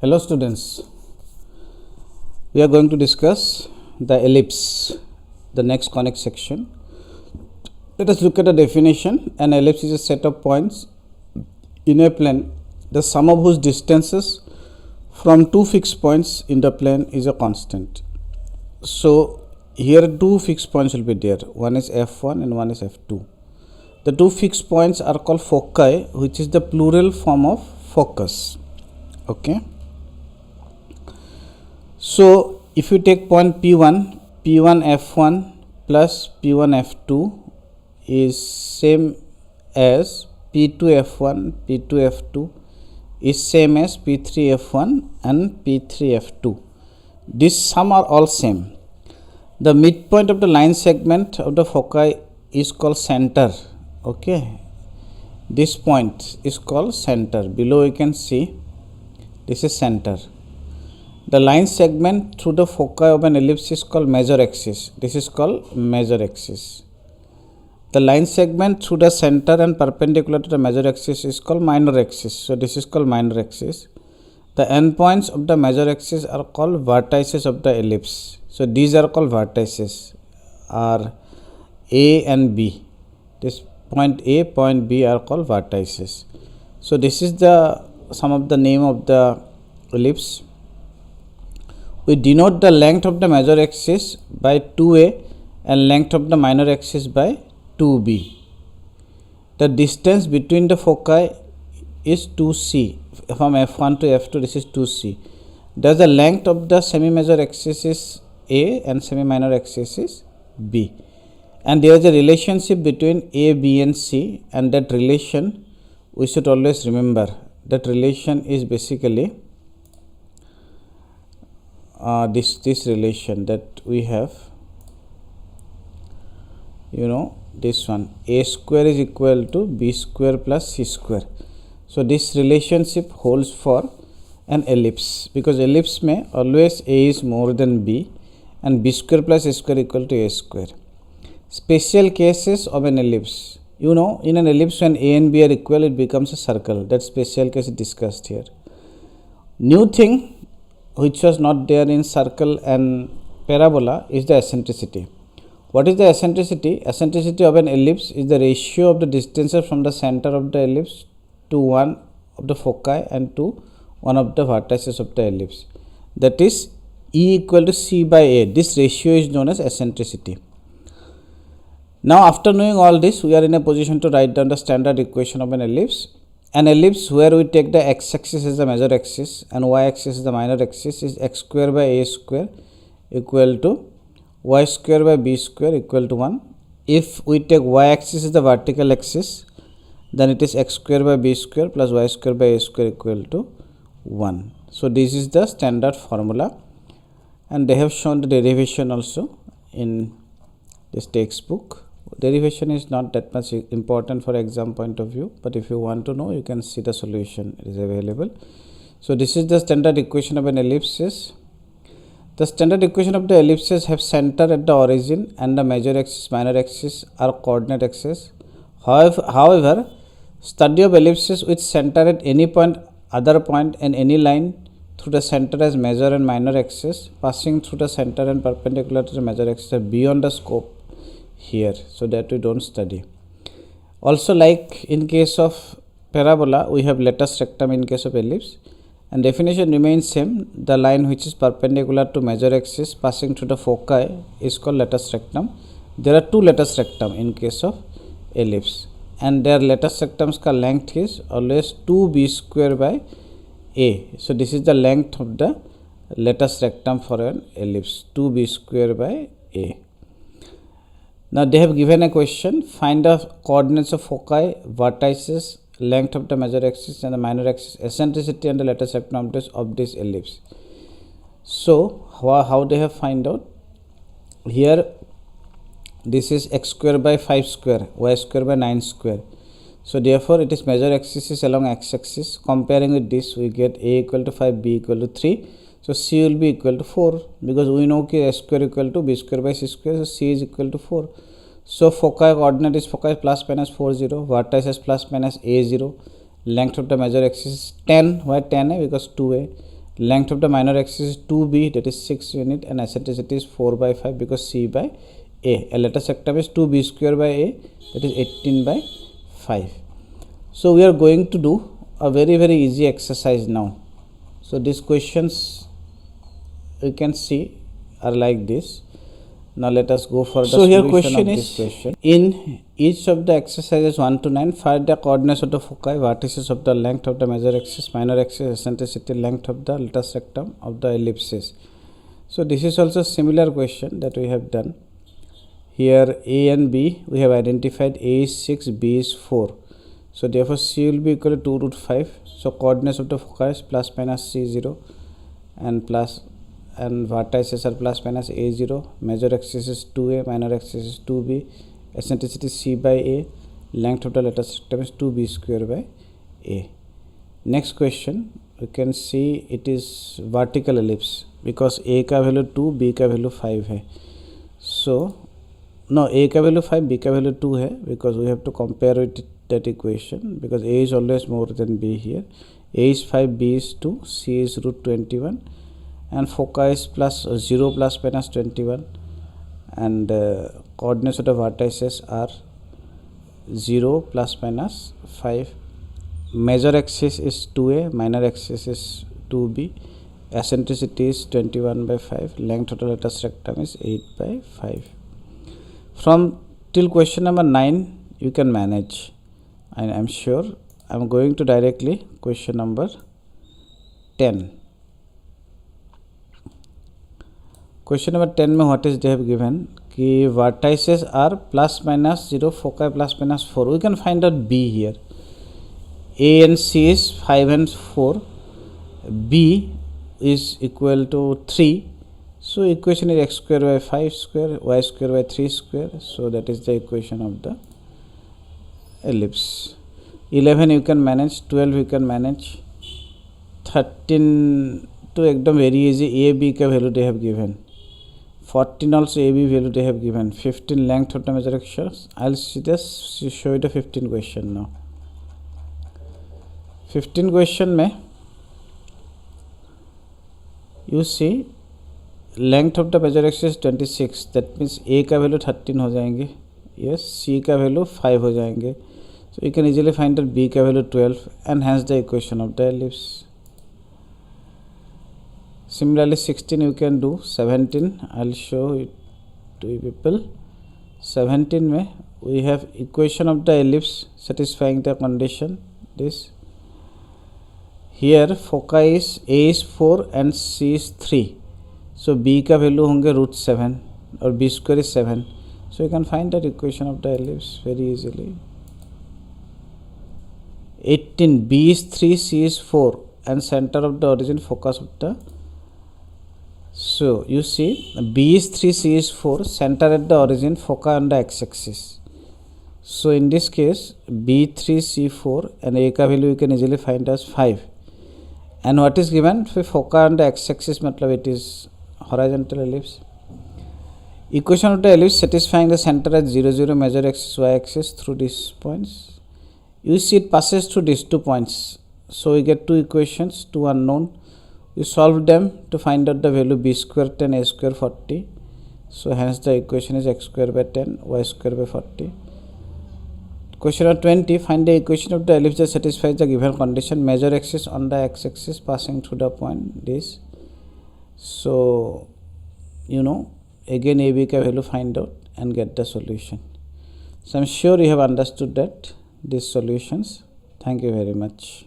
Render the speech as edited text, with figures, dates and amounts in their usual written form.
Hello students, we are going to discuss the ellipse, the next conic section. Let us look at the definition. An ellipse is a set of points in a plane, the sum of whose distances from two fixed points in the plane is a constant. So here two fixed points will be there, one is f1 and one is f2. The two fixed points are called foci, which is the plural form of focus. Okay. So if you take point P1 F1 plus P1 F2 is same as P2 F1 P2 F2 is same as P3 F1 and P3 F2. These sum are all same. The midpoint of the line segment of the foci is called center. Okay, this point is called center. Below you can see this is center. The line segment through the foci of an ellipse is called major axis. This is called major axis. The line segment through the center and perpendicular to the major axis is called minor axis. So this is called minor axis. The endpoints of the major axis are called vertices of the ellipse. So these are called vertices, are A and B. This point A, point B are called vertices. So this is the some of the name of the ellipse. We denote the length of the major axis by 2a and length of the minor axis by 2b. The distance between the foci is 2c. From f1 to f2 this is 2c. Thus the length of the semi-major axis is a and semi-minor axis is b. And there is a relationship between a, b and c, and that relation we should always remember. That relation is basically this relation that we have, this one, a square is equal to b square plus c square. So this relationship holds for an ellipse, because ellipse may always a is more than b and b square plus a square equal to a square. Special cases of an ellipse, in an ellipse when a and b are equal it becomes a circle. That special case is discussed here. New thing which was not there in circle and parabola is the eccentricity. What is the eccentricity? Eccentricity of an ellipse is the ratio of the distances from the center of the ellipse to one of the foci and to one of the vertices of the ellipse. That is E equal to C by A. This ratio is known as eccentricity. Now after knowing all this, we are in a position to write down the standard equation of an ellipse. An ellipse where we take the x-axis as the major axis and y-axis is the minor axis is x square by a square equal to y square by b square equal to 1. If we take y-axis as the vertical axis, then it is x square by b square plus y square by a square equal to 1. So this is the standard formula, and they have shown the derivation also in this textbook. Derivation is not that much important for exam point of view, but if you want to know, you can see the solution, it is available. So this is the standard equation of an ellipse. The standard equation of the ellipses have center at the origin and the major axis, minor axis are coordinate axes. However, study of ellipses with center at any point, other point and any line through the center as major and minor axis, passing through the center and perpendicular to the major axis are beyond the scope here, so that we don't study. Also, like in case of parabola, we have latus rectum in case of ellipse, and definition remains same. The line which is perpendicular to major axis passing through the foci is called latus rectum. There are two latus rectum in case of ellipse, and their latus rectums ka length is always 2b square by a. So this is the length of the latus rectum for an ellipse, 2b square by a. Now they have given a question, find the coordinates of foci, vertices, length of the major axis and the minor axis, eccentricity and the latus rectum of this ellipse. So how they have find out? Here this is x square by 5 square, y square by 9 square. So therefore it is major axis is along x axis. Comparing with this, we get a equal to 5, b equal to 3. So c will be equal to 4, because we know that a square equal to b square by c square, so c is equal to 4. So foci coordinate is foci plus minus 4 0, vertices plus minus a 0, length of the major axis is 10. Why 10a? Because 2a. length of the minor axis is 2b, that is 6 unit, and eccentricity is 4 by 5 because c by a. A lattice rectum is 2b square by a, that is 18 by 5. So we are going to do a very easy exercise now. So these questions you can see are like this. Now let us go for the solution. So here question is, in each of the exercises 1 to 9, find the coordinates of the foci, vertices of the length of the major axis, minor axis, eccentricity, length of the lattice rectum of the ellipses. So this is also similar question that we have done. Here A and B we have identified. A is 6, B is 4. So therefore C will be equal to 2 root 5. So coordinates of the foci is plus minus C0 and vertices are plus minus A0. Major axis is 2A, minor axis is 2B, eccentricity C by A, length of the lattice rectum is 2B square by A. Next question, you can see it is vertical ellipse because A का value 2, B का value 5 है. So no, A का value 5, B का value 2 है because we have to compare with that equation because A is always more than B here. A is 5, B is 2, C is root 21 and foci is plus 0 plus minus 21 and coordinates of the vertices are 0 plus minus 5. Major axis is 2A, minor axis is 2B, eccentricity is 21 by 5, length of the lattice rectum is 8 by 5. From till question number 9 you can manage. I am sure. I am going to directly question number 10. Question number 10 में what is they have given कि vertices are plus minus 0, foci plus minus 4. We can find out B here. A and C is 5 and 4. B is equal to 3. So equation is x square by 5 square, y square by 3 square. So that is the equation of the ellipse. 11 you can manage, 12 you can manage, 13 to एकदम very easy. A B का value they have given. 14 also A B value they have given. 15 length of the major axis. I'll just show you the 15 question now. 15 question में you see length of the major axis 26. That means A का value 13 हो जाएंगे. Yes, C का value 5 हो जाएंगे. So you can easily find that B का value 12 and hence the equation of the ellipse. Similarly 16 you can do. 17 I'll show it to you people. 17 में we have equation of the ellipse satisfying the condition. This here foci is A is 4 and C is 3. So B का value होंगे root 7 और B square is 7. So you can find that equation of the ellipse very easily. 18 B is 3, C is 4 and center of the origin focus of the. So you see B is 3, C is 4, center at the origin, foci on the x-axis. So in this case B3, C4 and A का value you can easily find as 5. And what is given for foci on the x-axis matlab it is horizontal ellipse. Equation of the ellipse satisfying the center at 0, 0 major axis, y axis through these points. You see it passes through these 2 points. So we get 2 equations, 2 unknown. We solve them to find out the value B square 10, A square 40. So hence the equation is x square by 10, y square by 40. Question number 20, find the equation of the ellipse that satisfies the given condition. Major axis on the x-axis passing through the point this. So you know again A B का value find out and get the solution. So I am sure you have understood that these solutions. Thank you very much.